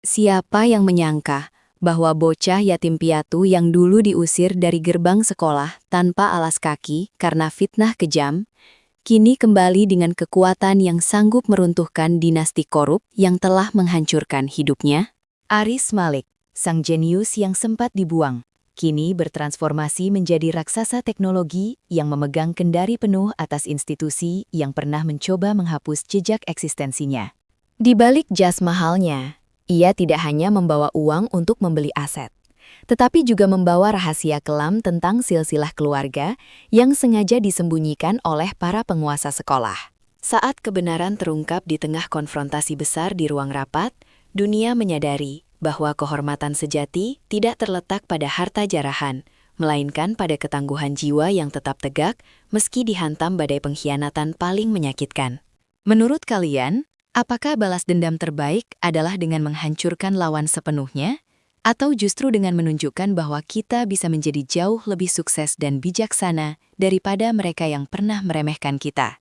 Siapa yang menyangka bahwa bocah yatim piatu yang dulu diusir dari gerbang sekolah tanpa alas kaki karena fitnah kejam, kini kembali dengan kekuatan yang sanggup meruntuhkan dinasti korup yang telah menghancurkan hidupnya? Aris Malik, sang jenius yang sempat dibuang, kini bertransformasi menjadi raksasa teknologi yang memegang kendali penuh atas institusi yang pernah mencoba menghapus jejak eksistensinya. Di balik jas mahalnya, ia tidak hanya membawa uang untuk membeli aset, tetapi juga membawa rahasia kelam tentang silsilah keluarga yang sengaja disembunyikan oleh para penguasa sekolah. Saat kebenaran terungkap di tengah konfrontasi besar di ruang rapat, dunia menyadari bahwa kehormatan sejati tidak terletak pada harta jarahan, melainkan pada ketangguhan jiwa yang tetap tegak meski dihantam badai pengkhianatan paling menyakitkan. Menurut kalian, apakah balas dendam terbaik adalah dengan menghancurkan lawan sepenuhnya, atau justru dengan menunjukkan bahwa kita bisa menjadi jauh lebih sukses dan bijaksana daripada mereka yang pernah meremehkan kita?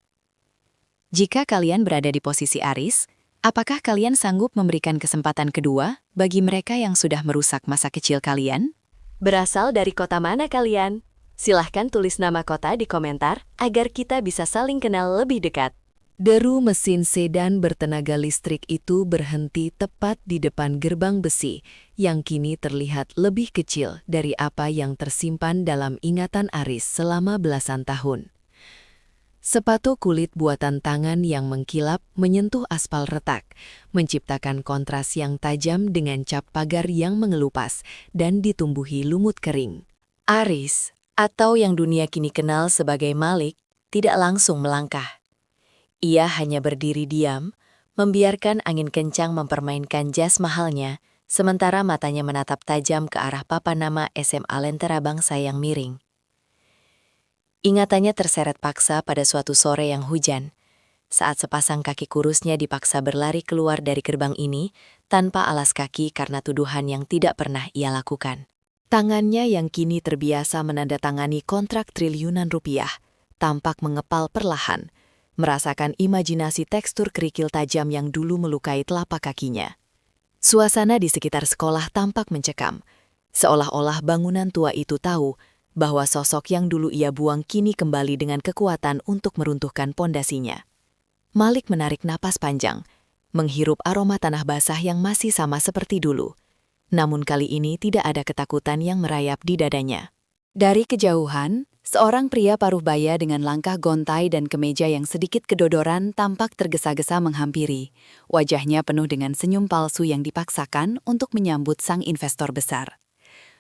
Jika kalian berada di posisi Aris, apakah kalian sanggup memberikan kesempatan kedua bagi mereka yang sudah merusak masa kecil kalian? Berasal dari kota mana kalian? Silahkan tulis nama kota di komentar agar kita bisa saling kenal lebih dekat. Deru mesin sedan bertenaga listrik itu berhenti tepat di depan gerbang besi yang kini terlihat lebih kecil dari apa yang tersimpan dalam ingatan Aris selama belasan tahun. Sepatu kulit buatan tangan yang mengkilap menyentuh aspal retak, menciptakan kontras yang tajam dengan cap pagar yang mengelupas dan ditumbuhi lumut kering. Aris, atau yang dunia kini kenal sebagai Malik, tidak langsung melangkah. Ia hanya berdiri diam, membiarkan angin kencang mempermainkan jas mahalnya, sementara matanya menatap tajam ke arah papan nama SMA Lentera Bangsa yang miring. Ingatannya terseret paksa pada suatu sore yang hujan, saat sepasang kaki kurusnya dipaksa berlari keluar dari gerbang ini tanpa alas kaki karena tuduhan yang tidak pernah ia lakukan. Tangannya yang kini terbiasa menandatangani kontrak triliunan rupiah, tampak mengepal perlahan, merasakan imajinasi tekstur kerikil tajam yang dulu melukai telapak kakinya. Suasana di sekitar sekolah tampak mencekam, seolah-olah bangunan tua itu tahu bahwa sosok yang dulu ia buang kini kembali dengan kekuatan untuk meruntuhkan pondasinya. Malik menarik napas panjang, menghirup aroma tanah basah yang masih sama seperti dulu. Namun kali ini tidak ada ketakutan yang merayap di dadanya. Dari kejauhan, seorang pria paruh baya dengan langkah gontai dan kemeja yang sedikit kedodoran tampak tergesa-gesa menghampiri. Wajahnya penuh dengan senyum palsu yang dipaksakan untuk menyambut sang investor besar.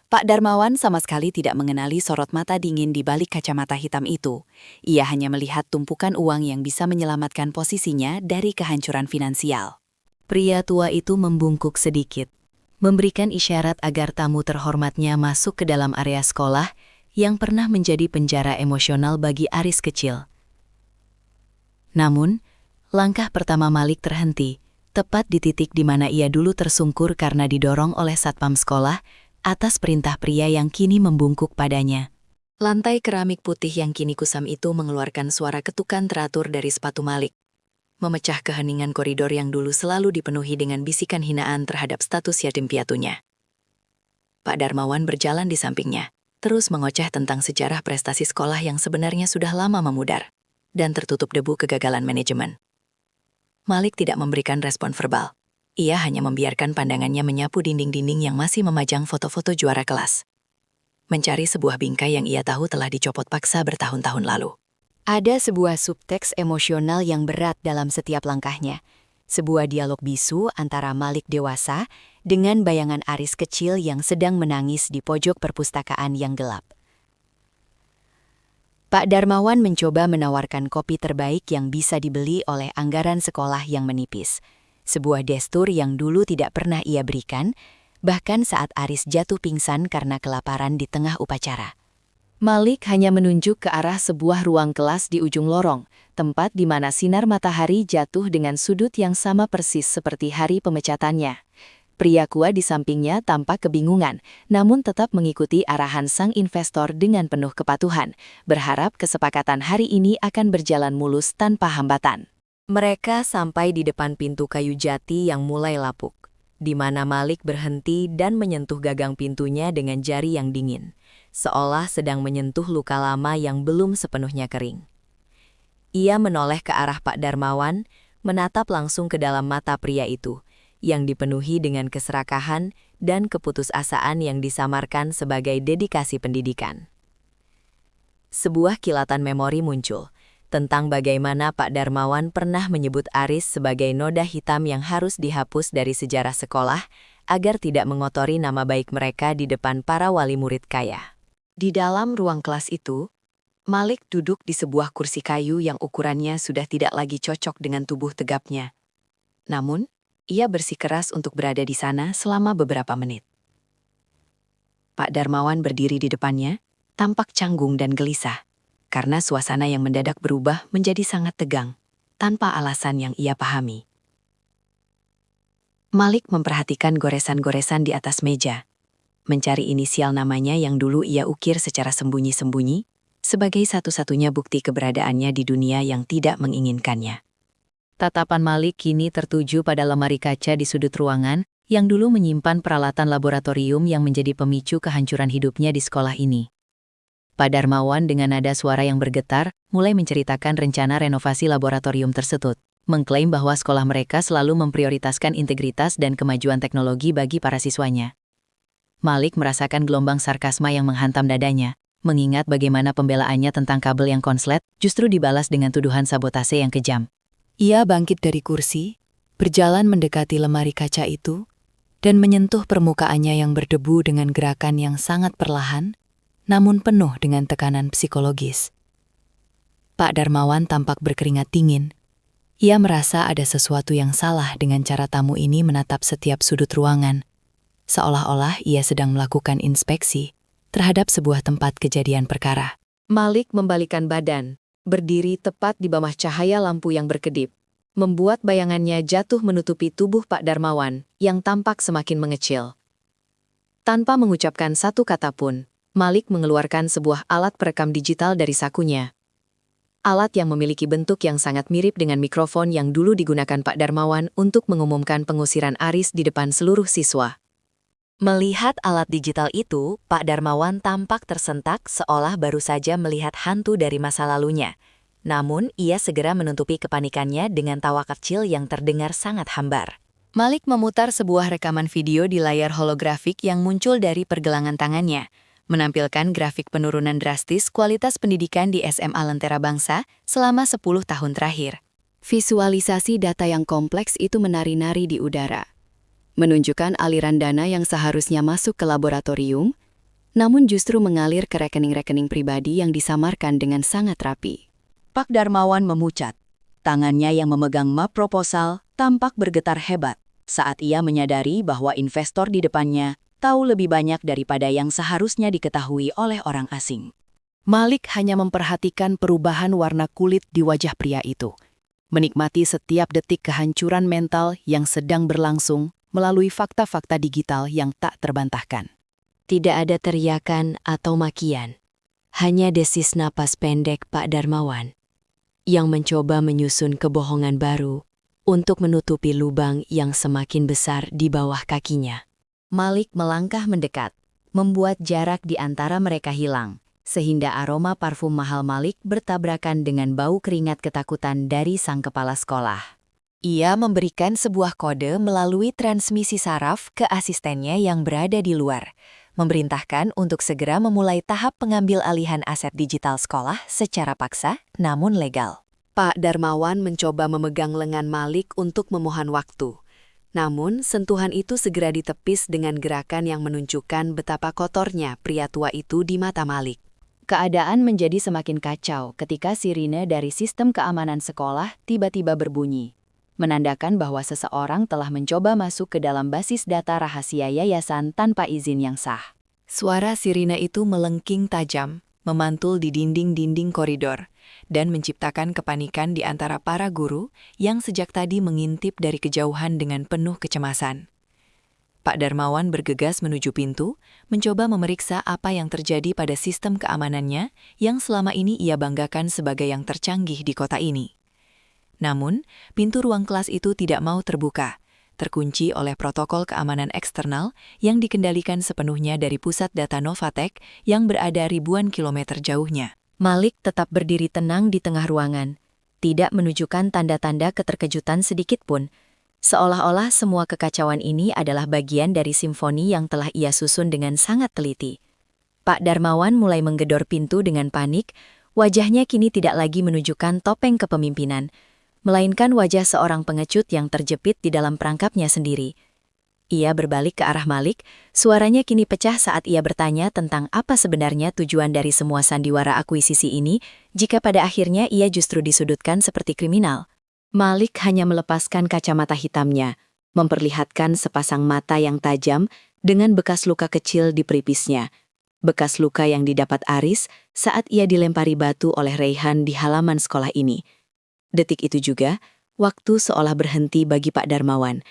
Pak Darmawan sama sekali tidak mengenali sorot mata dingin di balik kacamata hitam itu. Ia hanya melihat tumpukan uang yang bisa menyelamatkan posisinya dari kehancuran finansial. Pria tua itu membungkuk sedikit, memberikan isyarat agar tamu terhormatnya masuk ke dalam area sekolah yang pernah menjadi penjara emosional bagi Aris kecil. Namun, langkah pertama Malik terhenti, tepat di titik di mana ia dulu tersungkur karena didorong oleh satpam sekolah atas perintah pria yang kini membungkuk padanya. Lantai keramik putih yang kini kusam itu mengeluarkan suara ketukan teratur dari sepatu Malik, memecah keheningan koridor yang dulu selalu dipenuhi dengan bisikan hinaan terhadap status yatim piatunya. Pak Darmawan berjalan di sampingnya, terus mengoceh tentang sejarah prestasi sekolah yang sebenarnya sudah lama memudar, dan tertutup debu kegagalan manajemen. Malik tidak memberikan respon verbal. Ia hanya membiarkan pandangannya menyapu dinding-dinding yang masih memajang foto-foto juara kelas, mencari sebuah bingkai yang ia tahu telah dicopot paksa bertahun-tahun lalu. Ada sebuah subteks emosional yang berat dalam setiap langkahnya. Sebuah dialog bisu antara Malik dewasa dengan bayangan Aris kecil yang sedang menangis di pojok perpustakaan yang gelap. Pak Darmawan mencoba menawarkan kopi terbaik yang bisa dibeli oleh anggaran sekolah yang menipis. Sebuah gestur yang dulu tidak pernah ia berikan, bahkan saat Aris jatuh pingsan karena kelaparan di tengah upacara. Malik hanya menunjuk ke arah sebuah ruang kelas di ujung lorong, tempat di mana sinar matahari jatuh dengan sudut yang sama persis seperti hari pemecatannya. Pria tua di sampingnya tampak kebingungan, namun tetap mengikuti arahan sang investor dengan penuh kepatuhan, berharap kesepakatan hari ini akan berjalan mulus tanpa hambatan. Mereka sampai di depan pintu kayu jati yang mulai lapuk. di mana Malik berhenti dan menyentuh gagang pintunya dengan jari yang dingin, seolah sedang menyentuh luka lama yang belum sepenuhnya kering. Ia menoleh ke arah Pak Darmawan, menatap langsung ke dalam mata pria itu, yang dipenuhi dengan keserakahan dan keputusasaan yang disamarkan sebagai dedikasi pendidikan. Sebuah kilatan memori muncul tentang bagaimana Pak Darmawan pernah menyebut Aris sebagai noda hitam yang harus dihapus dari sejarah sekolah agar tidak mengotori nama baik mereka di depan para wali murid kaya. Di dalam ruang kelas itu, Malik duduk di sebuah kursi kayu yang ukurannya sudah tidak lagi cocok dengan tubuh tegapnya. Namun, ia bersikeras untuk berada di sana selama beberapa menit. Pak Darmawan berdiri di depannya, tampak canggung dan gelisah, karena suasana yang mendadak berubah menjadi sangat tegang, tanpa alasan yang ia pahami. Malik memperhatikan goresan-goresan di atas meja, mencari inisial namanya yang dulu ia ukir secara sembunyi-sembunyi, sebagai satu-satunya bukti keberadaannya di dunia yang tidak menginginkannya. Tatapan Malik kini tertuju pada lemari kaca di sudut ruangan, yang dulu menyimpan peralatan laboratorium yang menjadi pemicu kehancuran hidupnya di sekolah ini. Pak Darmawan dengan nada suara yang bergetar, mulai menceritakan rencana renovasi laboratorium tersebut, mengklaim bahwa sekolah mereka selalu memprioritaskan integritas dan kemajuan teknologi bagi para siswanya. Malik merasakan gelombang sarkasma yang menghantam dadanya, mengingat bagaimana pembelaannya tentang kabel yang konslet justru dibalas dengan tuduhan sabotase yang kejam. Ia bangkit dari kursi, berjalan mendekati lemari kaca itu, dan menyentuh permukaannya yang berdebu dengan gerakan yang sangat perlahan, namun penuh dengan tekanan psikologis. Pak Darmawan tampak berkeringat dingin. Ia merasa ada sesuatu yang salah dengan cara tamu ini menatap setiap sudut ruangan, seolah-olah ia sedang melakukan inspeksi terhadap sebuah tempat kejadian perkara. Malik membalikkan badan, berdiri tepat di bawah cahaya lampu yang berkedip, membuat bayangannya jatuh menutupi tubuh Pak Darmawan yang tampak semakin mengecil. Tanpa mengucapkan satu kata pun, Malik mengeluarkan sebuah alat perekam digital dari sakunya. Alat yang memiliki bentuk yang sangat mirip dengan mikrofon yang dulu digunakan Pak Darmawan untuk mengumumkan pengusiran Aris di depan seluruh siswa. Melihat alat digital itu, Pak Darmawan tampak tersentak seolah baru saja melihat hantu dari masa lalunya. Namun, ia segera menutupi kepanikannya dengan tawa kecil yang terdengar sangat hambar. Malik memutar sebuah rekaman video di layar holografik yang muncul dari pergelangan tangannya, menampilkan grafik penurunan drastis kualitas pendidikan di SMA Lentera Bangsa selama 10 tahun terakhir. Visualisasi data yang kompleks itu menari-nari di udara, menunjukkan aliran dana yang seharusnya masuk ke laboratorium, namun justru mengalir ke rekening-rekening pribadi yang disamarkan dengan sangat rapi. Pak Darmawan memucat. Tangannya yang memegang map proposal tampak bergetar hebat saat ia menyadari bahwa investor di depannya tahu lebih banyak daripada yang seharusnya diketahui oleh orang asing. Malik hanya memperhatikan perubahan warna kulit di wajah pria itu, menikmati setiap detik kehancuran mental yang sedang berlangsung melalui fakta-fakta digital yang tak terbantahkan. Tidak ada teriakan atau makian, hanya desis napas pendek Pak Darmawan, yang mencoba menyusun kebohongan baru untuk menutupi lubang yang semakin besar di bawah kakinya. Malik melangkah mendekat, membuat jarak di antara mereka hilang, sehingga aroma parfum mahal Malik bertabrakan dengan bau keringat ketakutan dari sang kepala sekolah. Ia memberikan sebuah kode melalui transmisi saraf ke asistennya yang berada di luar, memerintahkan untuk segera memulai tahap pengambil alihan aset digital sekolah secara paksa namun legal. Pak Darmawan mencoba memegang lengan Malik untuk memohon waktu. Namun, sentuhan itu segera ditepis dengan gerakan yang menunjukkan betapa kotornya pria tua itu di mata Malik. Keadaan menjadi semakin kacau ketika sirine dari sistem keamanan sekolah tiba-tiba berbunyi, menandakan bahwa seseorang telah mencoba masuk ke dalam basis data rahasia yayasan tanpa izin yang sah. Suara sirine itu melengking tajam, memantul di dinding-dinding koridor, dan menciptakan kepanikan di antara para guru yang sejak tadi mengintip dari kejauhan dengan penuh kecemasan. Pak Darmawan bergegas menuju pintu, mencoba memeriksa apa yang terjadi pada sistem keamanannya yang selama ini ia banggakan sebagai yang tercanggih di kota ini. Namun, pintu ruang kelas itu tidak mau terbuka, terkunci oleh protokol keamanan eksternal yang dikendalikan sepenuhnya dari pusat data Novatek yang berada ribuan kilometer jauhnya. Malik tetap berdiri tenang di tengah ruangan, tidak menunjukkan tanda-tanda keterkejutan sedikitpun, seolah-olah semua kekacauan ini adalah bagian dari simfoni yang telah ia susun dengan sangat teliti. Pak Darmawan mulai menggedor pintu dengan panik, wajahnya kini tidak lagi menunjukkan topeng kepemimpinan, melainkan wajah seorang pengecut yang terjepit di dalam perangkapnya sendiri. Ia berbalik ke arah Malik, suaranya kini pecah saat ia bertanya tentang apa sebenarnya tujuan dari semua sandiwara akuisisi ini, jika pada akhirnya ia justru disudutkan seperti kriminal. Malik hanya melepaskan kacamata hitamnya, memperlihatkan sepasang mata yang tajam dengan bekas luka kecil di pelipisnya. Bekas luka yang didapat Aris saat ia dilempari batu oleh Raihan di halaman sekolah ini. Detik itu juga, waktu seolah berhenti bagi Pak Darmawan.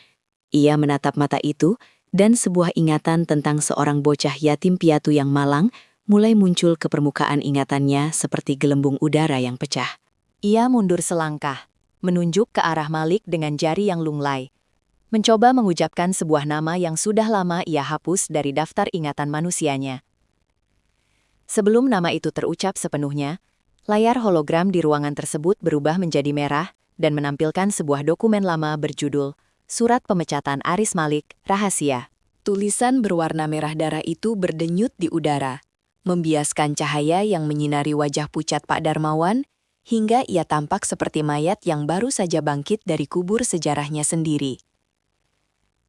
Ia menatap mata itu, dan sebuah ingatan tentang seorang bocah yatim piatu yang malang mulai muncul ke permukaan ingatannya seperti gelembung udara yang pecah. Ia mundur selangkah, menunjuk ke arah Malik dengan jari yang lunglai. Mencoba mengucapkan sebuah nama yang sudah lama ia hapus dari daftar ingatan manusianya. Sebelum nama itu terucap sepenuhnya, layar hologram di ruangan tersebut berubah menjadi merah dan menampilkan sebuah dokumen lama berjudul Surat Pemecatan Aris Malik, Rahasia. Tulisan berwarna merah darah itu berdenyut di udara, membiaskan cahaya yang menyinari wajah pucat Pak Darmawan, hingga ia tampak seperti mayat yang baru saja bangkit dari kubur sejarahnya sendiri.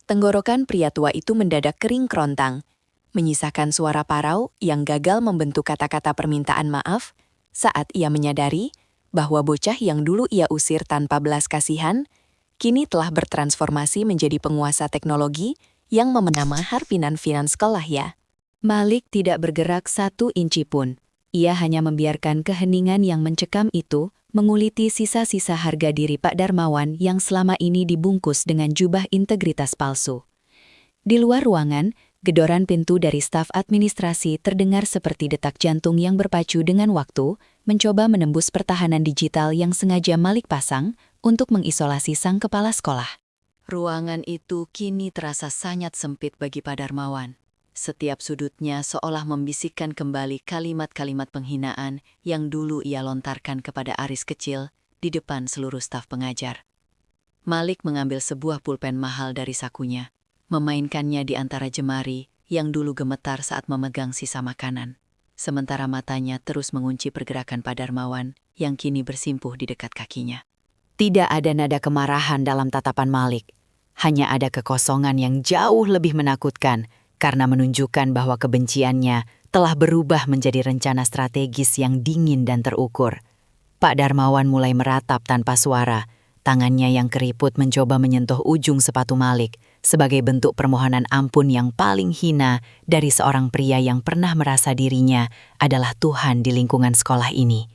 Tenggorokan pria tua itu mendadak kering kerontang, menyisakan suara parau yang gagal membentuk kata-kata permintaan maaf saat ia menyadari bahwa bocah yang dulu ia usir tanpa belas kasihan, kini telah bertransformasi menjadi penguasa teknologi yang memenang mahar finans sekolah ya. Malik tidak bergerak 1 inci pun. Ia hanya membiarkan keheningan yang mencekam itu menguliti sisa-sisa harga diri Pak Darmawan yang selama ini dibungkus dengan jubah integritas palsu. Di luar ruangan, gedoran pintu dari staf administrasi terdengar seperti detak jantung yang berpacu dengan waktu, mencoba menembus pertahanan digital yang sengaja Malik pasang untuk mengisolasi sang kepala sekolah. Ruangan itu kini terasa sangat sempit bagi Pak Darmawan. Setiap sudutnya seolah membisikkan kembali kalimat-kalimat penghinaan yang dulu ia lontarkan kepada Aris kecil di depan seluruh staf pengajar. Malik mengambil sebuah pulpen mahal dari sakunya, memainkannya di antara jemari yang dulu gemetar saat memegang sisa makanan. Sementara matanya terus mengunci pergerakan Pak Darmawan yang kini bersimpuh di dekat kakinya. Tidak ada nada kemarahan dalam tatapan Malik. Hanya ada kekosongan yang jauh lebih menakutkan karena menunjukkan bahwa kebenciannya telah berubah menjadi rencana strategis yang dingin dan terukur. Pak Darmawan mulai meratap tanpa suara. Tangannya yang keriput mencoba menyentuh ujung sepatu Malik sebagai bentuk permohonan ampun yang paling hina dari seorang pria yang pernah merasa dirinya adalah Tuhan di lingkungan sekolah ini.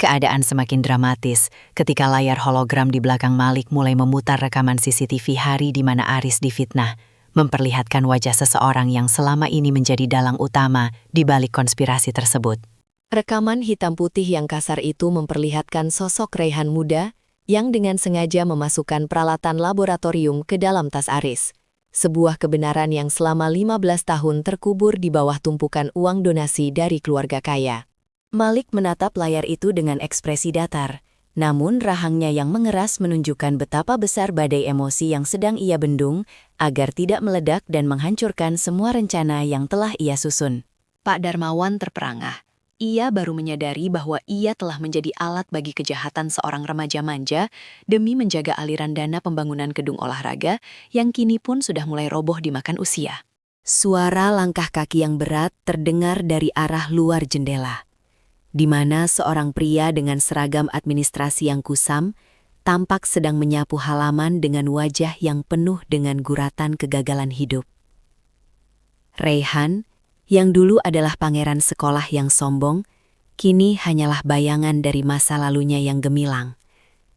Keadaan semakin dramatis ketika layar hologram di belakang Malik mulai memutar rekaman CCTV hari di mana Aris difitnah, memperlihatkan wajah seseorang yang selama ini menjadi dalang utama di balik konspirasi tersebut. Rekaman hitam putih yang kasar itu memperlihatkan sosok Raihan muda yang dengan sengaja memasukkan peralatan laboratorium ke dalam tas Aris. Sebuah kebenaran yang selama 15 tahun terkubur di bawah tumpukan uang donasi dari keluarga kaya. Malik menatap layar itu dengan ekspresi datar, namun rahangnya yang mengeras menunjukkan betapa besar badai emosi yang sedang ia bendung agar tidak meledak dan menghancurkan semua rencana yang telah ia susun. Pak Darmawan terperangah. Ia baru menyadari bahwa ia telah menjadi alat bagi kejahatan seorang remaja manja demi menjaga aliran dana pembangunan gedung olahraga yang kini pun sudah mulai roboh dimakan usia. Suara langkah kaki yang berat terdengar dari arah luar jendela, di mana seorang pria dengan seragam administrasi yang kusam tampak sedang menyapu halaman dengan wajah yang penuh dengan guratan kegagalan hidup. Raihan, yang dulu adalah pangeran sekolah yang sombong, kini hanyalah bayangan dari masa lalunya yang gemilang,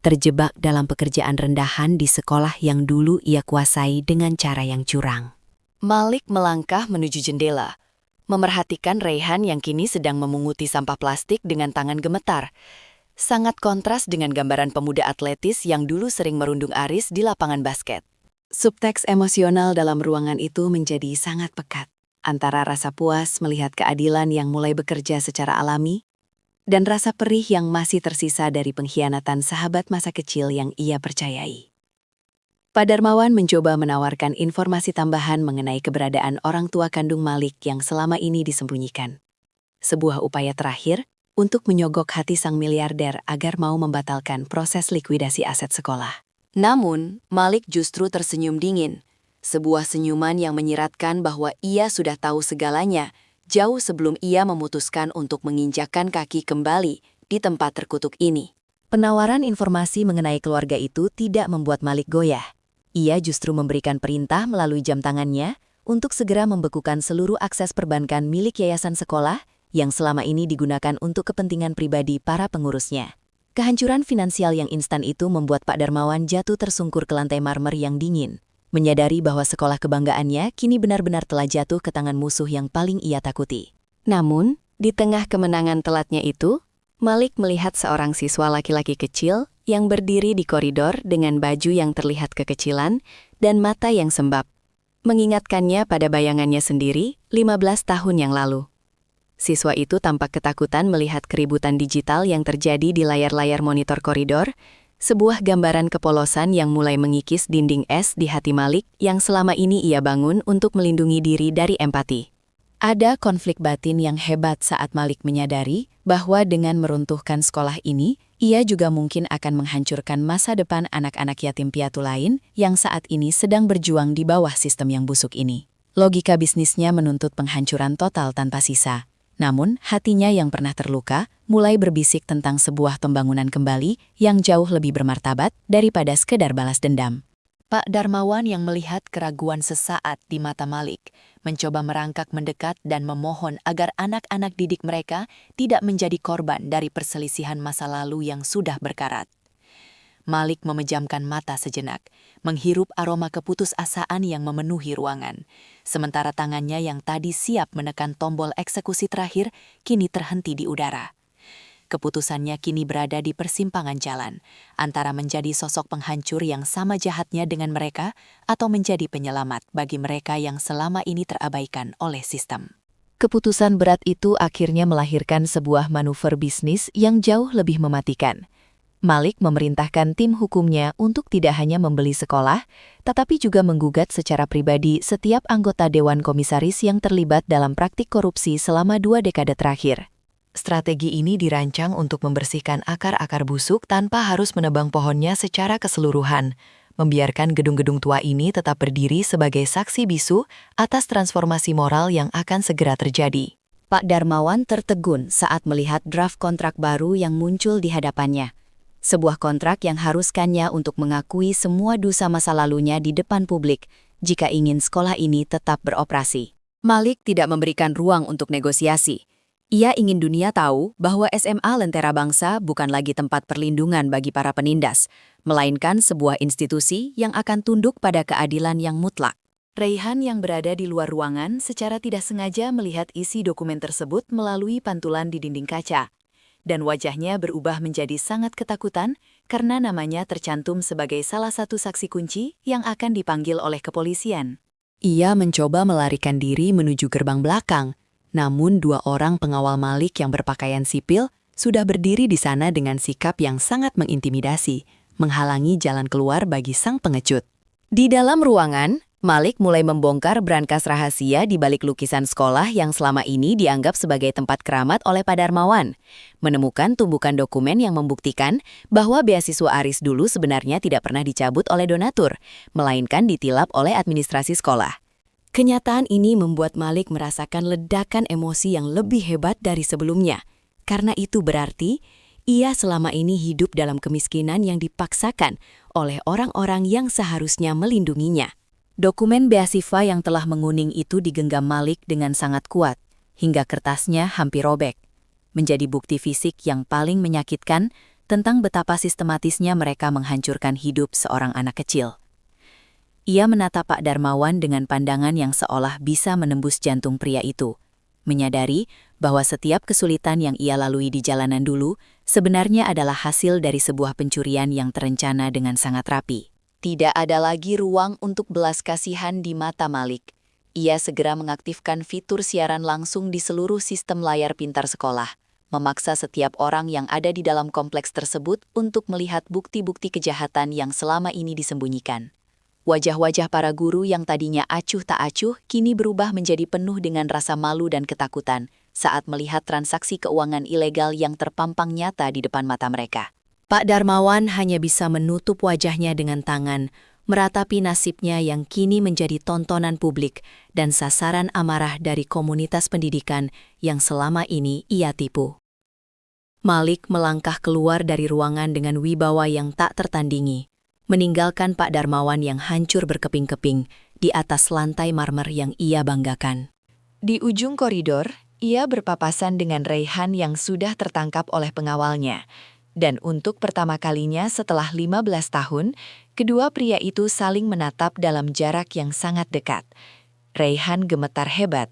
terjebak dalam pekerjaan rendahan di sekolah yang dulu ia kuasai dengan cara yang curang. Malik melangkah menuju jendela, memerhatikan Raihan yang kini sedang memunguti sampah plastik dengan tangan gemetar. Sangat kontras dengan gambaran pemuda atletis yang dulu sering merundung Aris di lapangan basket. Subteks emosional dalam ruangan itu menjadi sangat pekat, antara rasa puas melihat keadilan yang mulai bekerja secara alami, dan rasa perih yang masih tersisa dari pengkhianatan sahabat masa kecil yang ia percayai. Pak Darmawan mencoba menawarkan informasi tambahan mengenai keberadaan orang tua kandung Malik yang selama ini disembunyikan. Sebuah upaya terakhir untuk menyogok hati sang miliarder agar mau membatalkan proses likuidasi aset sekolah. Namun, Malik justru tersenyum dingin. Sebuah senyuman yang menyiratkan bahwa ia sudah tahu segalanya, jauh sebelum ia memutuskan untuk menginjakkan kaki kembali di tempat terkutuk ini. Penawaran informasi mengenai keluarga itu tidak membuat Malik goyah. Ia justru memberikan perintah melalui jam tangannya untuk segera membekukan seluruh akses perbankan milik yayasan sekolah yang selama ini digunakan untuk kepentingan pribadi para pengurusnya. Kehancuran finansial yang instan itu membuat Pak Darmawan jatuh tersungkur ke lantai marmer yang dingin, menyadari bahwa sekolah kebanggaannya kini benar-benar telah jatuh ke tangan musuh yang paling ia takuti. Namun, di tengah kemenangan telatnya itu, Malik melihat seorang siswa laki-laki kecil yang berdiri di koridor dengan baju yang terlihat kekecilan dan mata yang sembab, mengingatkannya pada bayangannya sendiri 15 tahun yang lalu. Siswa itu tampak ketakutan melihat keributan digital yang terjadi di layar-layar monitor koridor, sebuah gambaran kepolosan yang mulai mengikis dinding es di hati Malik yang selama ini ia bangun untuk melindungi diri dari empati. Ada konflik batin yang hebat saat Malik menyadari bahwa dengan meruntuhkan sekolah ini, ia juga mungkin akan menghancurkan masa depan anak-anak yatim piatu lain yang saat ini sedang berjuang di bawah sistem yang busuk ini. Logika bisnisnya menuntut penghancuran total tanpa sisa. Namun, hatinya yang pernah terluka mulai berbisik tentang sebuah pembangunan kembali yang jauh lebih bermartabat daripada sekedar balas dendam. Pak Darmawan yang melihat keraguan sesaat di mata Malik, mencoba merangkak mendekat dan memohon agar anak-anak didik mereka tidak menjadi korban dari perselisihan masa lalu yang sudah berkarat. Malik memejamkan mata sejenak, menghirup aroma keputusasaan yang memenuhi ruangan. Sementara tangannya yang tadi siap menekan tombol eksekusi terakhir, kini terhenti di udara. Keputusannya kini berada di persimpangan jalan, antara menjadi sosok penghancur yang sama jahatnya dengan mereka, atau menjadi penyelamat bagi mereka yang selama ini terabaikan oleh sistem. Keputusan berat itu akhirnya melahirkan sebuah manuver bisnis yang jauh lebih mematikan. Malik memerintahkan tim hukumnya untuk tidak hanya membeli sekolah, tetapi juga menggugat secara pribadi setiap anggota Dewan Komisaris yang terlibat dalam praktik korupsi selama 2 dekade terakhir. Strategi ini dirancang untuk membersihkan akar-akar busuk tanpa harus menebang pohonnya secara keseluruhan, membiarkan gedung-gedung tua ini tetap berdiri sebagai saksi bisu atas transformasi moral yang akan segera terjadi. Pak Darmawan tertegun saat melihat draft kontrak baru yang muncul di hadapannya. Sebuah kontrak yang haruskannya untuk mengakui semua dosa masa lalunya di depan publik jika ingin sekolah ini tetap beroperasi. Malik tidak memberikan ruang untuk negosiasi. Ia ingin dunia tahu bahwa SMA Lentera Bangsa bukan lagi tempat perlindungan bagi para penindas, melainkan sebuah institusi yang akan tunduk pada keadilan yang mutlak. Raihan yang berada di luar ruangan secara tidak sengaja melihat isi dokumen tersebut melalui pantulan di dinding kaca. Dan wajahnya berubah menjadi sangat ketakutan karena namanya tercantum sebagai salah satu saksi kunci yang akan dipanggil oleh kepolisian. Ia mencoba melarikan diri menuju gerbang belakang, namun 2 orang pengawal Malik yang berpakaian sipil sudah berdiri di sana dengan sikap yang sangat mengintimidasi, menghalangi jalan keluar bagi sang pengecut. Di dalam ruangan, Malik mulai membongkar brankas rahasia di balik lukisan sekolah yang selama ini dianggap sebagai tempat keramat oleh Pak Darmawan. Menemukan tumbukan dokumen yang membuktikan bahwa beasiswa Aris dulu sebenarnya tidak pernah dicabut oleh donatur, melainkan ditilap oleh administrasi sekolah. Kenyataan ini membuat Malik merasakan ledakan emosi yang lebih hebat dari sebelumnya. Karena itu berarti, ia selama ini hidup dalam kemiskinan yang dipaksakan oleh orang-orang yang seharusnya melindunginya. Dokumen beasiswa yang telah menguning itu digenggam Malik dengan sangat kuat, hingga kertasnya hampir robek. Menjadi bukti fisik yang paling menyakitkan tentang betapa sistematisnya mereka menghancurkan hidup seorang anak kecil. Ia menatap Pak Darmawan dengan pandangan yang seolah bisa menembus jantung pria itu, menyadari bahwa setiap kesulitan yang ia lalui di jalanan dulu sebenarnya adalah hasil dari sebuah pencurian yang terencana dengan sangat rapi. Tidak ada lagi ruang untuk belas kasihan di mata Malik. Ia segera mengaktifkan fitur siaran langsung di seluruh sistem layar pintar sekolah, memaksa setiap orang yang ada di dalam kompleks tersebut untuk melihat bukti-bukti kejahatan yang selama ini disembunyikan. Wajah-wajah para guru yang tadinya acuh tak acuh kini berubah menjadi penuh dengan rasa malu dan ketakutan saat melihat transaksi keuangan ilegal yang terpampang nyata di depan mata mereka. Pak Darmawan hanya bisa menutup wajahnya dengan tangan, meratapi nasibnya yang kini menjadi tontonan publik dan sasaran amarah dari komunitas pendidikan yang selama ini ia tipu. Malik melangkah keluar dari ruangan dengan wibawa yang tak tertandingi, meninggalkan Pak Darmawan yang hancur berkeping-keping di atas lantai marmer yang ia banggakan. Di ujung koridor, ia berpapasan dengan Raihan yang sudah tertangkap oleh pengawalnya. Dan untuk pertama kalinya setelah 15 tahun, kedua pria itu saling menatap dalam jarak yang sangat dekat. Raihan gemetar hebat.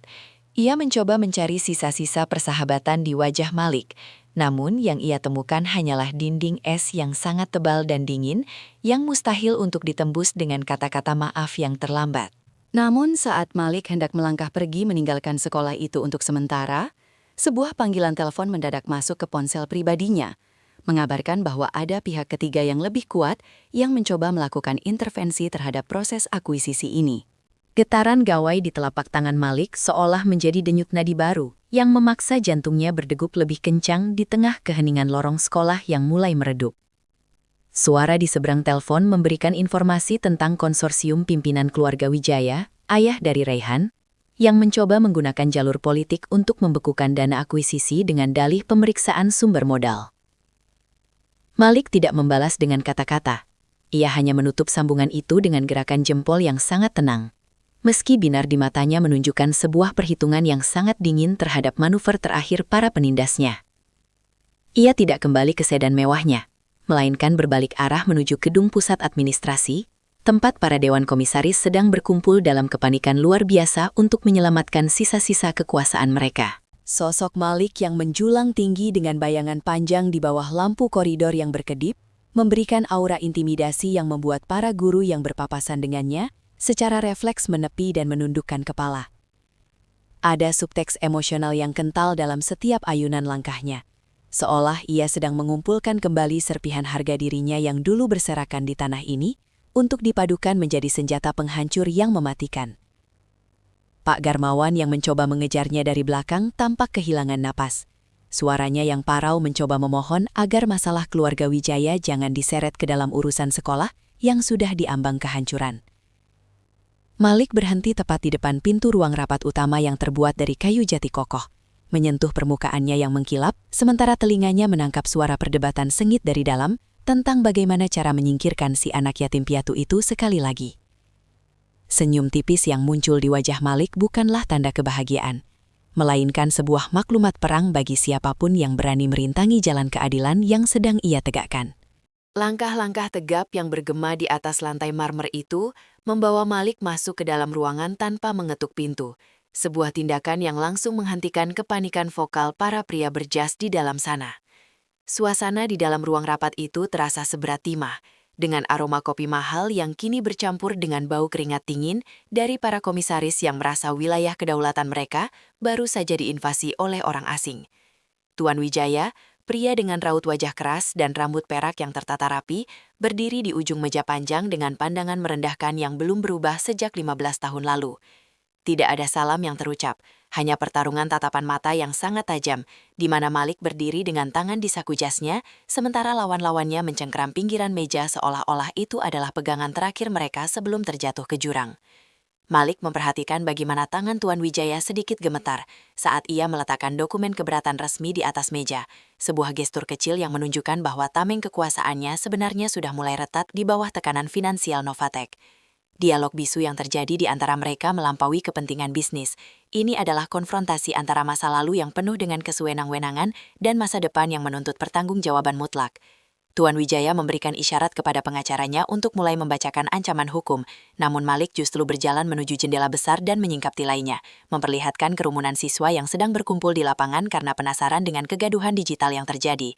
Ia mencoba mencari sisa-sisa persahabatan di wajah Malik, namun yang ia temukan hanyalah dinding es yang sangat tebal dan dingin yang mustahil untuk ditembus dengan kata-kata maaf yang terlambat. Namun saat Malik hendak melangkah pergi meninggalkan sekolah itu untuk sementara, sebuah panggilan telepon mendadak masuk ke ponsel pribadinya, mengabarkan bahwa ada pihak ketiga yang lebih kuat yang mencoba melakukan intervensi terhadap proses akuisisi ini. Getaran gawai di telapak tangan Malik seolah menjadi denyut nadi baru yang memaksa jantungnya berdegup lebih kencang di tengah keheningan lorong sekolah yang mulai meredup. Suara di seberang telepon memberikan informasi tentang konsorsium pimpinan keluarga Wijaya, ayah dari Raihan, yang mencoba menggunakan jalur politik untuk membekukan dana akuisisi dengan dalih pemeriksaan sumber modal. Malik tidak membalas dengan kata-kata. Ia hanya menutup sambungan itu dengan gerakan jempol yang sangat tenang. Meski binar di matanya menunjukkan sebuah perhitungan yang sangat dingin terhadap manuver terakhir para penindasnya. Ia tidak kembali ke sedan mewahnya, melainkan berbalik arah menuju gedung pusat administrasi, tempat para dewan komisaris sedang berkumpul dalam kepanikan luar biasa untuk menyelamatkan sisa-sisa kekuasaan mereka. Sosok Malik yang menjulang tinggi dengan bayangan panjang di bawah lampu koridor yang berkedip, memberikan aura intimidasi yang membuat para guru yang berpapasan dengannya secara refleks menepi dan menundukkan kepala. Ada subteks emosional yang kental dalam setiap ayunan langkahnya, seolah ia sedang mengumpulkan kembali serpihan harga dirinya yang dulu berserakan di tanah ini untuk dipadukan menjadi senjata penghancur yang mematikan. Pak Darmawan yang mencoba mengejarnya dari belakang tampak kehilangan napas. Suaranya yang parau mencoba memohon agar masalah keluarga Wijaya jangan diseret ke dalam urusan sekolah yang sudah diambang kehancuran. Malik berhenti tepat di depan pintu ruang rapat utama yang terbuat dari kayu jati kokoh, menyentuh permukaannya yang mengkilap, sementara telinganya menangkap suara perdebatan sengit dari dalam tentang bagaimana cara menyingkirkan si anak yatim piatu itu sekali lagi. Senyum tipis yang muncul di wajah Malik bukanlah tanda kebahagiaan, melainkan sebuah maklumat perang bagi siapapun yang berani merintangi jalan keadilan yang sedang ia tegakkan. Langkah-langkah tegap yang bergema di atas lantai marmer itu membawa Malik masuk ke dalam ruangan tanpa mengetuk pintu, sebuah tindakan yang langsung menghentikan kepanikan vokal para pria berjas di dalam sana. Suasana di dalam ruang rapat itu terasa seberat timah, dengan aroma kopi mahal yang kini bercampur dengan bau keringat dingin dari para komisaris yang merasa wilayah kedaulatan mereka baru saja diinvasi oleh orang asing. Tuan Wijaya, pria dengan raut wajah keras dan rambut perak yang tertata rapi, berdiri di ujung meja panjang dengan pandangan merendahkan yang belum berubah sejak 15 tahun lalu. Tidak ada salam yang terucap, hanya pertarungan tatapan mata yang sangat tajam, di mana Malik berdiri dengan tangan di saku jasnya, sementara lawan-lawannya mencengkeram pinggiran meja seolah-olah itu adalah pegangan terakhir mereka sebelum terjatuh ke jurang. Malik memperhatikan bagaimana tangan Tuan Wijaya sedikit gemetar saat ia meletakkan dokumen keberatan resmi di atas meja, sebuah gestur kecil yang menunjukkan bahwa tameng kekuasaannya sebenarnya sudah mulai retak di bawah tekanan finansial Novatek. Dialog bisu yang terjadi di antara mereka melampaui kepentingan bisnis. Ini adalah konfrontasi antara masa lalu yang penuh dengan kesewenang-wenangan dan masa depan yang menuntut pertanggungjawaban mutlak. Tuan Wijaya memberikan isyarat kepada pengacaranya untuk mulai membacakan ancaman hukum, namun Malik justru berjalan menuju jendela besar dan menyingkap tilainya, memperlihatkan kerumunan siswa yang sedang berkumpul di lapangan karena penasaran dengan kegaduhan digital yang terjadi.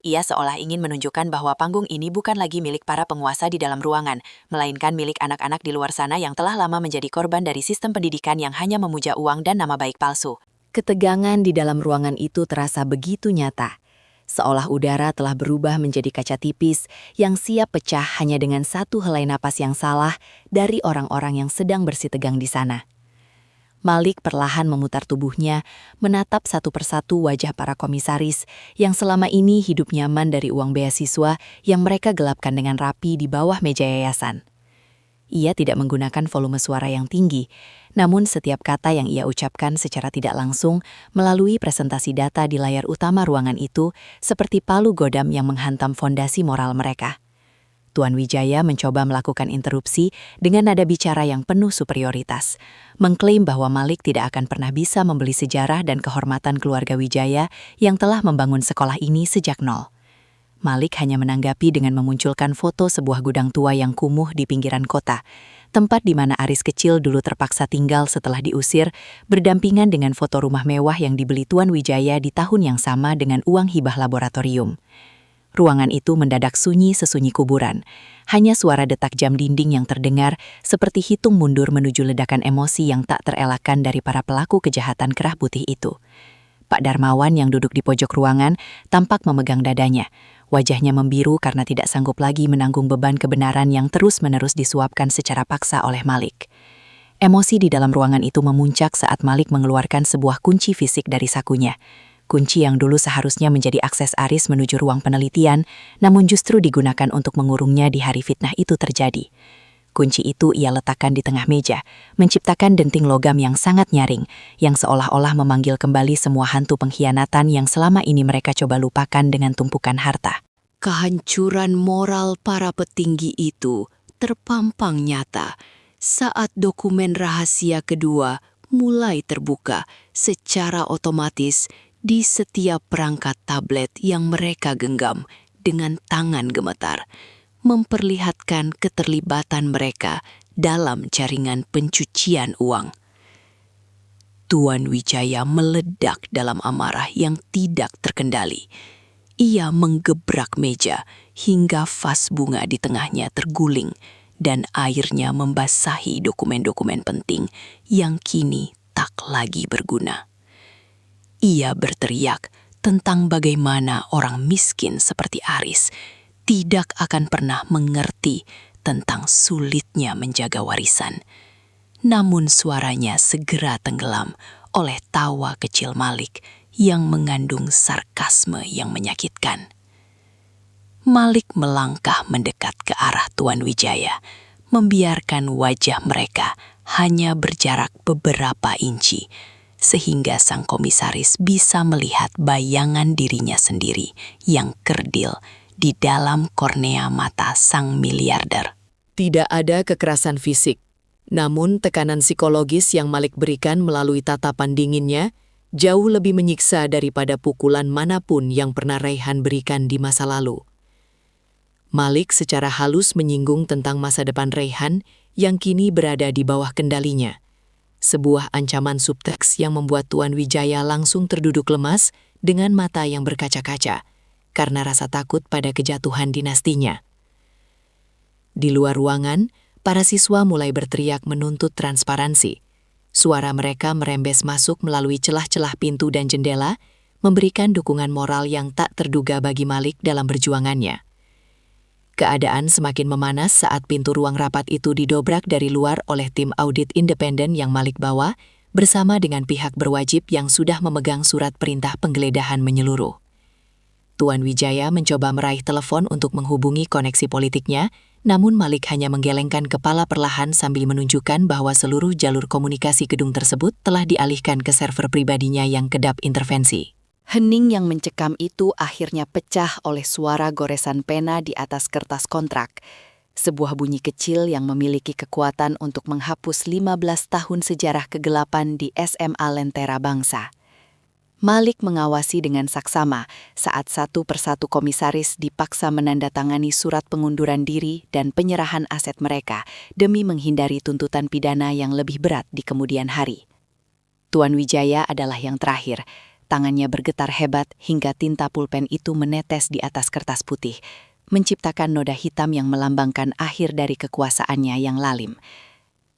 Ia seolah ingin menunjukkan bahwa panggung ini bukan lagi milik para penguasa di dalam ruangan, melainkan milik anak-anak di luar sana yang telah lama menjadi korban dari sistem pendidikan yang hanya memuja uang dan nama baik palsu. Ketegangan di dalam ruangan itu terasa begitu nyata. Seolah udara telah berubah menjadi kaca tipis yang siap pecah hanya dengan satu helai napas yang salah dari orang-orang yang sedang bersitegang di sana. Malik perlahan memutar tubuhnya, menatap satu persatu wajah para komisaris yang selama ini hidup nyaman dari uang beasiswa yang mereka gelapkan dengan rapi di bawah meja yayasan. Ia tidak menggunakan volume suara yang tinggi, namun setiap kata yang ia ucapkan secara tidak langsung melalui presentasi data di layar utama ruangan itu seperti palu godam yang menghantam fondasi moral mereka. Tuan Wijaya mencoba melakukan interupsi dengan nada bicara yang penuh superioritas, mengklaim bahwa Malik tidak akan pernah bisa membeli sejarah dan kehormatan keluarga Wijaya yang telah membangun sekolah ini sejak nol. Malik hanya menanggapi dengan memunculkan foto sebuah gudang tua yang kumuh di pinggiran kota, tempat di mana Aris kecil dulu terpaksa tinggal setelah diusir, berdampingan dengan foto rumah mewah yang dibeli Tuan Wijaya di tahun yang sama dengan uang hibah laboratorium. Ruangan itu mendadak sunyi sesunyi kuburan. Hanya suara detak jam dinding yang terdengar seperti hitung mundur menuju ledakan emosi yang tak terelakkan dari para pelaku kejahatan kerah putih itu. Pak Darmawan yang duduk di pojok ruangan tampak memegang dadanya. Wajahnya membiru karena tidak sanggup lagi menanggung beban kebenaran yang terus-menerus disuapkan secara paksa oleh Malik. Emosi di dalam ruangan itu memuncak saat Malik mengeluarkan sebuah kunci fisik dari sakunya. Kunci yang dulu seharusnya menjadi akses Aris menuju ruang penelitian, namun justru digunakan untuk mengurungnya di hari fitnah itu terjadi. Kunci itu ia letakkan di tengah meja, menciptakan denting logam yang sangat nyaring, yang seolah-olah memanggil kembali semua hantu pengkhianatan yang selama ini mereka coba lupakan dengan tumpukan harta. Kehancuran moral para petinggi itu terpampang nyata saat dokumen rahasia kedua mulai terbuka secara otomatis di setiap perangkat tablet yang mereka genggam dengan tangan gemetar, memperlihatkan keterlibatan mereka dalam jaringan pencucian uang. Tuan Wijaya meledak dalam amarah yang tidak terkendali. Ia menggebrak meja hingga vas bunga di tengahnya terguling dan airnya membasahi dokumen-dokumen penting yang kini tak lagi berguna. Ia berteriak tentang bagaimana orang miskin seperti Aris tidak akan pernah mengerti tentang sulitnya menjaga warisan. Namun suaranya segera tenggelam oleh tawa kecil Malik yang mengandung sarkasme yang menyakitkan. Malik melangkah mendekat ke arah Tuan Wijaya, membiarkan wajah mereka hanya berjarak beberapa inci, sehingga sang komisaris bisa melihat bayangan dirinya sendiri yang kerdil di dalam kornea mata sang miliarder. Tidak ada kekerasan fisik, namun tekanan psikologis yang Malik berikan melalui tatapan dinginnya jauh lebih menyiksa daripada pukulan manapun yang pernah Raihan berikan di masa lalu. Malik secara halus menyinggung tentang masa depan Raihan yang kini berada di bawah kendalinya. Sebuah ancaman subteks yang membuat Tuan Wijaya langsung terduduk lemas dengan mata yang berkaca-kaca karena rasa takut pada kejatuhan dinastinya. Di luar ruangan, para siswa mulai berteriak menuntut transparansi. Suara mereka merembes masuk melalui celah-celah pintu dan jendela, memberikan dukungan moral yang tak terduga bagi Malik dalam perjuangannya. Keadaan semakin memanas saat pintu ruang rapat itu didobrak dari luar oleh tim audit independen yang Malik bawa, bersama dengan pihak berwajib yang sudah memegang surat perintah penggeledahan menyeluruh. Tuan Wijaya mencoba meraih telepon untuk menghubungi koneksi politiknya, namun Malik hanya menggelengkan kepala perlahan sambil menunjukkan bahwa seluruh jalur komunikasi gedung tersebut telah dialihkan ke server pribadinya yang kedap intervensi. Hening yang mencekam itu akhirnya pecah oleh suara goresan pena di atas kertas kontrak. Sebuah bunyi kecil yang memiliki kekuatan untuk menghapus 15 tahun sejarah kegelapan di SMA Lentera Bangsa. Malik mengawasi dengan saksama saat satu persatu komisaris dipaksa menandatangani surat pengunduran diri dan penyerahan aset mereka demi menghindari tuntutan pidana yang lebih berat di kemudian hari. Tuan Wijaya adalah yang terakhir, Tangannya bergetar hebat hingga tinta pulpen itu menetes di atas kertas putih, menciptakan noda hitam yang melambangkan akhir dari kekuasaannya yang lalim.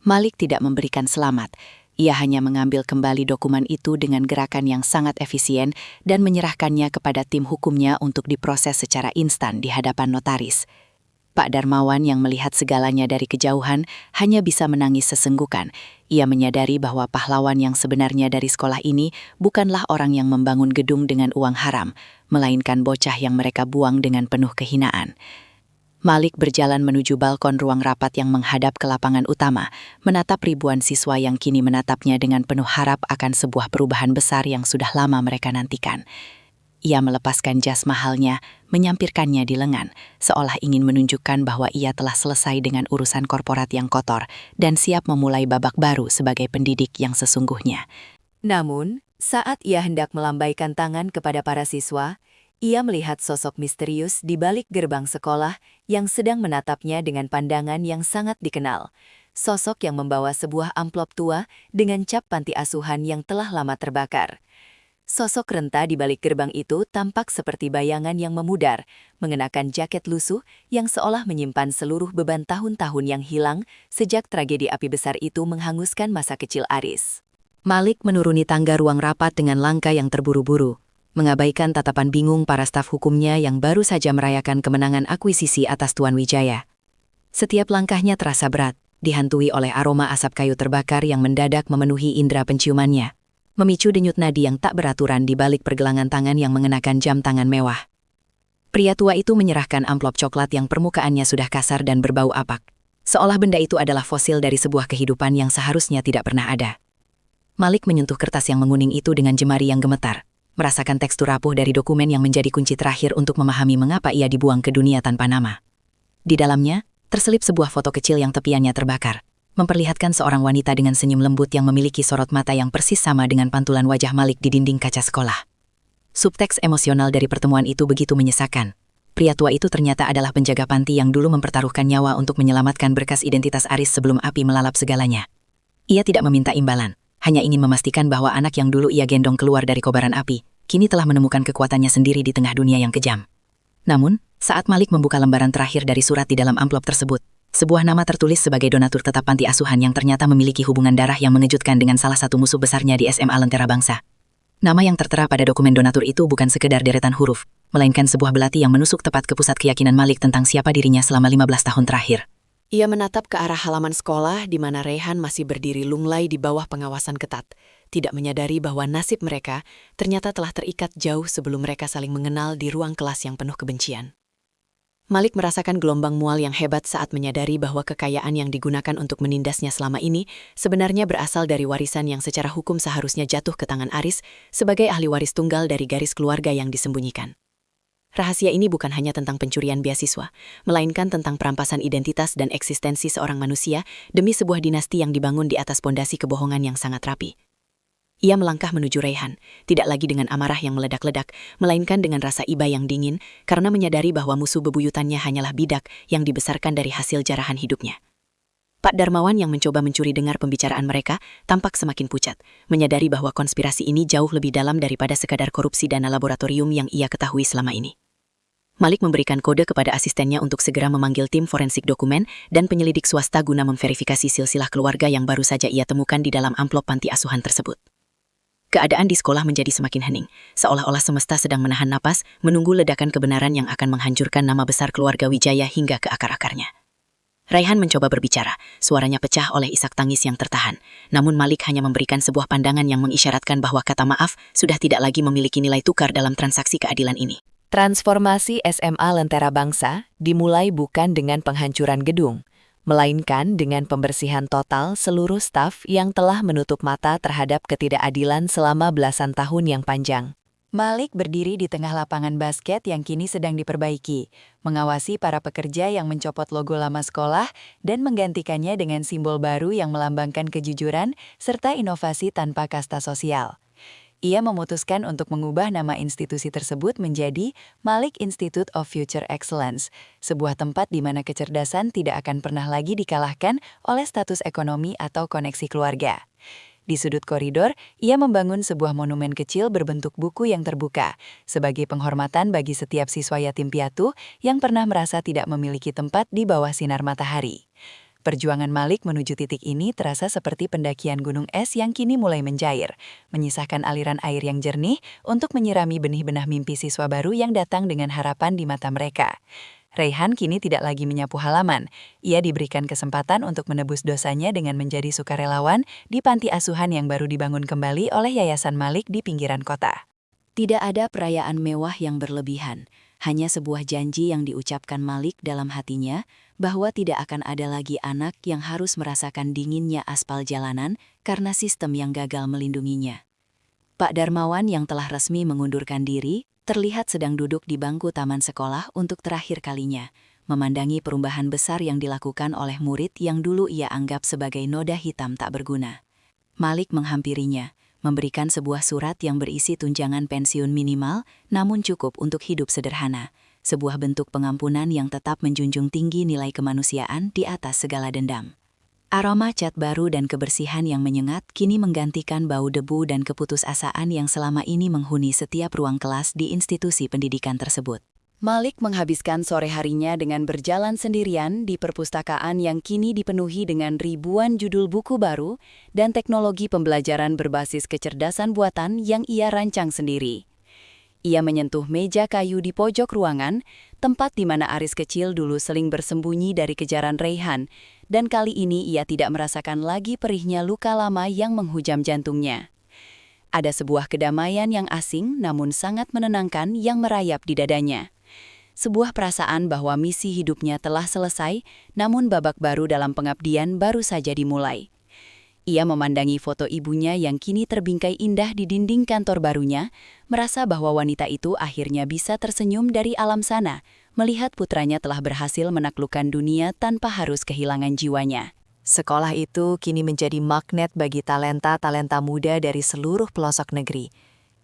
Malik tidak memberikan selamat. Ia hanya mengambil kembali dokumen itu dengan gerakan yang sangat efisien dan menyerahkannya kepada tim hukumnya untuk diproses secara instan di hadapan notaris. Pak Darmawan yang melihat segalanya dari kejauhan hanya bisa menangis sesenggukan. Ia menyadari bahwa pahlawan yang sebenarnya dari sekolah ini bukanlah orang yang membangun gedung dengan uang haram, melainkan bocah yang mereka buang dengan penuh kehinaan. Malik berjalan menuju balkon ruang rapat yang menghadap ke lapangan utama, menatap ribuan siswa yang kini menatapnya dengan penuh harap akan sebuah perubahan besar yang sudah lama mereka nantikan. Ia melepaskan jas mahalnya, menyampirkannya di lengan, seolah ingin menunjukkan bahwa ia telah selesai dengan urusan korporat yang kotor dan siap memulai babak baru sebagai pendidik yang sesungguhnya. Namun, saat ia hendak melambaikan tangan kepada para siswa, ia melihat sosok misterius di balik gerbang sekolah yang sedang menatapnya dengan pandangan yang sangat dikenal. Sosok yang membawa sebuah amplop tua dengan cap panti asuhan yang telah lama terbakar. Sosok renta di balik gerbang itu tampak seperti bayangan yang memudar, mengenakan jaket lusuh yang seolah menyimpan seluruh beban tahun-tahun yang hilang sejak tragedi api besar itu menghanguskan masa kecil Aris. Malik menuruni tangga ruang rapat dengan langkah yang terburu-buru, mengabaikan tatapan bingung para staf hukumnya yang baru saja merayakan kemenangan akuisisi atas Tuan Wijaya. Setiap langkahnya terasa berat, dihantui oleh aroma asap kayu terbakar yang mendadak memenuhi indera penciumannya, memicu denyut nadi yang tak beraturan di balik pergelangan tangan yang mengenakan jam tangan mewah. Pria tua itu menyerahkan amplop coklat yang permukaannya sudah kasar dan berbau apak, seolah benda itu adalah fosil dari sebuah kehidupan yang seharusnya tidak pernah ada. Malik menyentuh kertas yang menguning itu dengan jemari yang gemetar, merasakan tekstur rapuh dari dokumen yang menjadi kunci terakhir untuk memahami mengapa ia dibuang ke dunia tanpa nama. Di dalamnya, terselip sebuah foto kecil yang tepiannya terbakar, memperlihatkan seorang wanita dengan senyum lembut yang memiliki sorot mata yang persis sama dengan pantulan wajah Malik di dinding kaca sekolah. Subteks emosional dari pertemuan itu begitu menyesakan. Pria tua itu ternyata adalah penjaga panti yang dulu mempertaruhkan nyawa untuk menyelamatkan berkas identitas Aris sebelum api melalap segalanya. Ia tidak meminta imbalan, hanya ingin memastikan bahwa anak yang dulu ia gendong keluar dari kobaran api, kini telah menemukan kekuatannya sendiri di tengah dunia yang kejam. Namun, saat Malik membuka lembaran terakhir dari surat di dalam amplop tersebut, sebuah nama tertulis sebagai donatur tetap panti asuhan yang ternyata memiliki hubungan darah yang mengejutkan dengan salah satu musuh besarnya di SMA Lentera Bangsa. Nama yang tertera pada dokumen donatur itu bukan sekedar deretan huruf, melainkan sebuah belati yang menusuk tepat ke pusat keyakinan Malik tentang siapa dirinya selama 15 tahun terakhir. Ia menatap ke arah halaman sekolah di mana Raihan masih berdiri lunglai di bawah pengawasan ketat, tidak menyadari bahwa nasib mereka ternyata telah terikat jauh sebelum mereka saling mengenal di ruang kelas yang penuh kebencian. Malik merasakan gelombang mual yang hebat saat menyadari bahwa kekayaan yang digunakan untuk menindasnya selama ini sebenarnya berasal dari warisan yang secara hukum seharusnya jatuh ke tangan Aris sebagai ahli waris tunggal dari garis keluarga yang disembunyikan. Rahasia ini bukan hanya tentang pencurian beasiswa, melainkan tentang perampasan identitas dan eksistensi seorang manusia demi sebuah dinasti yang dibangun di atas pondasi kebohongan yang sangat rapi. Ia melangkah menuju Raihan, tidak lagi dengan amarah yang meledak-ledak, melainkan dengan rasa iba yang dingin, karena menyadari bahwa musuh bebuyutannya hanyalah bidak yang dibesarkan dari hasil jarahan hidupnya. Pak Darmawan yang mencoba mencuri dengar pembicaraan mereka, tampak semakin pucat, menyadari bahwa konspirasi ini jauh lebih dalam daripada sekadar korupsi dana laboratorium yang ia ketahui selama ini. Malik memberikan kode kepada asistennya untuk segera memanggil tim forensik dokumen dan penyelidik swasta guna memverifikasi silsilah keluarga yang baru saja ia temukan di dalam amplop panti asuhan tersebut. Keadaan di sekolah menjadi semakin hening, seolah-olah semesta sedang menahan napas, menunggu ledakan kebenaran yang akan menghancurkan nama besar keluarga Wijaya hingga ke akar-akarnya. Raihan mencoba berbicara, suaranya pecah oleh isak tangis yang tertahan, namun Malik hanya memberikan sebuah pandangan yang mengisyaratkan bahwa kata maaf sudah tidak lagi memiliki nilai tukar dalam transaksi keadilan ini. Transformasi SMA Lentera Bangsa dimulai bukan dengan penghancuran gedung, melainkan dengan pembersihan total seluruh staf yang telah menutup mata terhadap ketidakadilan selama belasan tahun yang panjang. Malik berdiri di tengah lapangan basket yang kini sedang diperbaiki, mengawasi para pekerja yang mencopot logo lama sekolah dan menggantikannya dengan simbol baru yang melambangkan kejujuran serta inovasi tanpa kasta sosial. Ia memutuskan untuk mengubah nama institusi tersebut menjadi Malik Institute of Future Excellence, sebuah tempat di mana kecerdasan tidak akan pernah lagi dikalahkan oleh status ekonomi atau koneksi keluarga. Di sudut koridor, ia membangun sebuah monumen kecil berbentuk buku yang terbuka, sebagai penghormatan bagi setiap siswa yatim piatu yang pernah merasa tidak memiliki tempat di bawah sinar matahari. Perjuangan Malik menuju titik ini terasa seperti pendakian gunung es yang kini mulai mencair, menyisakan aliran air yang jernih untuk menyirami benih-benih mimpi siswa baru yang datang dengan harapan di mata mereka. Raihan kini tidak lagi menyapu halaman. Ia diberikan kesempatan untuk menebus dosanya dengan menjadi sukarelawan di panti asuhan yang baru dibangun kembali oleh Yayasan Malik di pinggiran kota. Tidak ada perayaan mewah yang berlebihan, hanya sebuah janji yang diucapkan Malik dalam hatinya bahwa tidak akan ada lagi anak yang harus merasakan dinginnya aspal jalanan karena sistem yang gagal melindunginya. Pak Darmawan yang telah resmi mengundurkan diri, terlihat sedang duduk di bangku taman sekolah untuk terakhir kalinya, memandangi perubahan besar yang dilakukan oleh murid yang dulu ia anggap sebagai noda hitam tak berguna. Malik menghampirinya, memberikan sebuah surat yang berisi tunjangan pensiun minimal, namun cukup untuk hidup sederhana, sebuah bentuk pengampunan yang tetap menjunjung tinggi nilai kemanusiaan di atas segala dendam. Aroma cat baru dan kebersihan yang menyengat kini menggantikan bau debu dan keputusasaan yang selama ini menghuni setiap ruang kelas di institusi pendidikan tersebut. Malik menghabiskan sore harinya dengan berjalan sendirian di perpustakaan yang kini dipenuhi dengan ribuan judul buku baru dan teknologi pembelajaran berbasis kecerdasan buatan yang ia rancang sendiri. Ia menyentuh meja kayu di pojok ruangan, tempat di mana Aris kecil dulu sering bersembunyi dari kejaran Raihan, dan kali ini ia tidak merasakan lagi perihnya luka lama yang menghujam jantungnya. Ada sebuah kedamaian yang asing namun sangat menenangkan yang merayap di dadanya. Sebuah perasaan bahwa misi hidupnya telah selesai, namun babak baru dalam pengabdian baru saja dimulai. Ia memandangi foto ibunya yang kini terbingkai indah di dinding kantor barunya, merasa bahwa wanita itu akhirnya bisa tersenyum dari alam sana, melihat putranya telah berhasil menaklukkan dunia tanpa harus kehilangan jiwanya. Sekolah itu kini menjadi magnet bagi talenta-talenta muda dari seluruh pelosok negeri,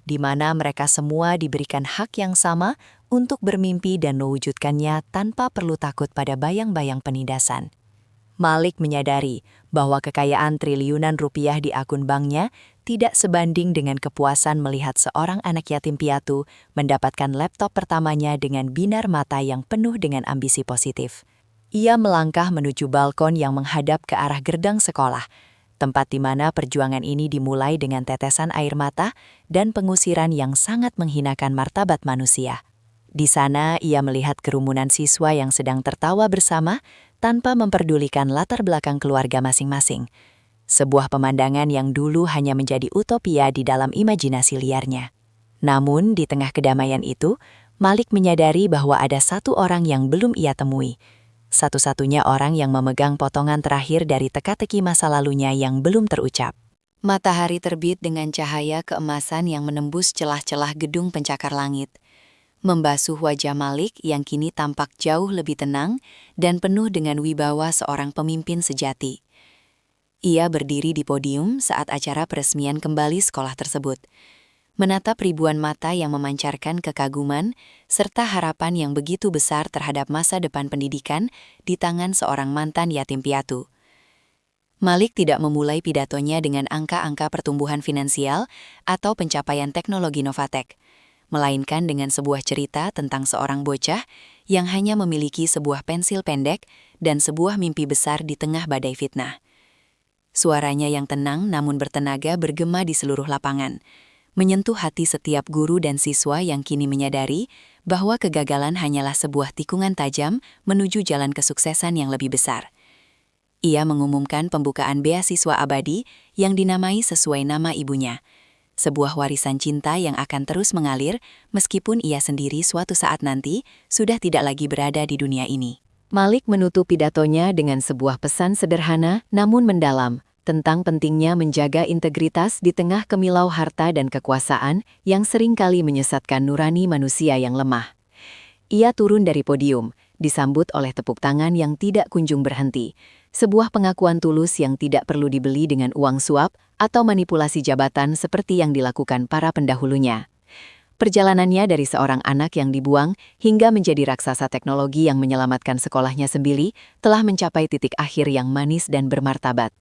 di mana mereka semua diberikan hak yang sama untuk bermimpi dan mewujudkannya tanpa perlu takut pada bayang-bayang penindasan. Malik menyadari bahwa kekayaan triliunan rupiah di akun banknya tidak sebanding dengan kepuasan melihat seorang anak yatim piatu mendapatkan laptop pertamanya dengan binar mata yang penuh dengan ambisi positif. Ia melangkah menuju balkon yang menghadap ke arah gerbang sekolah, tempat di mana perjuangan ini dimulai dengan tetesan air mata dan pengusiran yang sangat menghinakan martabat manusia. Di sana ia melihat kerumunan siswa yang sedang tertawa bersama tanpa memperdulikan latar belakang keluarga masing-masing. Sebuah pemandangan yang dulu hanya menjadi utopia di dalam imajinasi liarnya. Namun di tengah kedamaian itu, Malik menyadari bahwa ada satu orang yang belum ia temui. Satu-satunya orang yang memegang potongan terakhir dari teka-teki masa lalunya yang belum terucap. Matahari terbit dengan cahaya keemasan yang menembus celah-celah gedung pencakar langit, membasuh wajah Malik yang kini tampak jauh lebih tenang dan penuh dengan wibawa seorang pemimpin sejati. Ia berdiri di podium saat acara peresmian kembali sekolah tersebut, menatap ribuan mata yang memancarkan kekaguman serta harapan yang begitu besar terhadap masa depan pendidikan di tangan seorang mantan yatim piatu. Malik tidak memulai pidatonya dengan angka-angka pertumbuhan finansial atau pencapaian teknologi Novatek, melainkan dengan sebuah cerita tentang seorang bocah yang hanya memiliki sebuah pensil pendek dan sebuah mimpi besar di tengah badai fitnah. Suaranya yang tenang namun bertenaga bergema di seluruh lapangan, menyentuh hati setiap guru dan siswa yang kini menyadari bahwa kegagalan hanyalah sebuah tikungan tajam menuju jalan kesuksesan yang lebih besar. Ia mengumumkan pembukaan beasiswa abadi yang dinamai sesuai nama ibunya, sebuah warisan cinta yang akan terus mengalir meskipun ia sendiri suatu saat nanti sudah tidak lagi berada di dunia ini. Malik menutup pidatonya dengan sebuah pesan sederhana namun mendalam tentang pentingnya menjaga integritas di tengah kemilau harta dan kekuasaan yang seringkali menyesatkan nurani manusia yang lemah. Ia turun dari podium, disambut oleh tepuk tangan yang tidak kunjung berhenti, sebuah pengakuan tulus yang tidak perlu dibeli dengan uang suap atau manipulasi jabatan seperti yang dilakukan para pendahulunya. Perjalanannya dari seorang anak yang dibuang hingga menjadi raksasa teknologi yang menyelamatkan sekolahnya sendiri telah mencapai titik akhir yang manis dan bermartabat.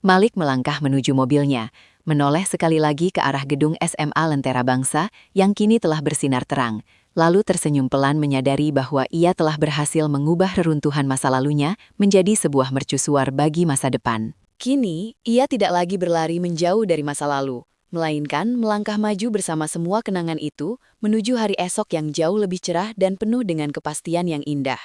Malik melangkah menuju mobilnya, menoleh sekali lagi ke arah gedung SMA Lentera Bangsa yang kini telah bersinar terang, lalu tersenyum pelan menyadari bahwa ia telah berhasil mengubah reruntuhan masa lalunya menjadi sebuah mercusuar bagi masa depan. Kini, ia tidak lagi berlari menjauh dari masa lalu, melainkan melangkah maju bersama semua kenangan itu menuju hari esok yang jauh lebih cerah dan penuh dengan kepastian yang indah.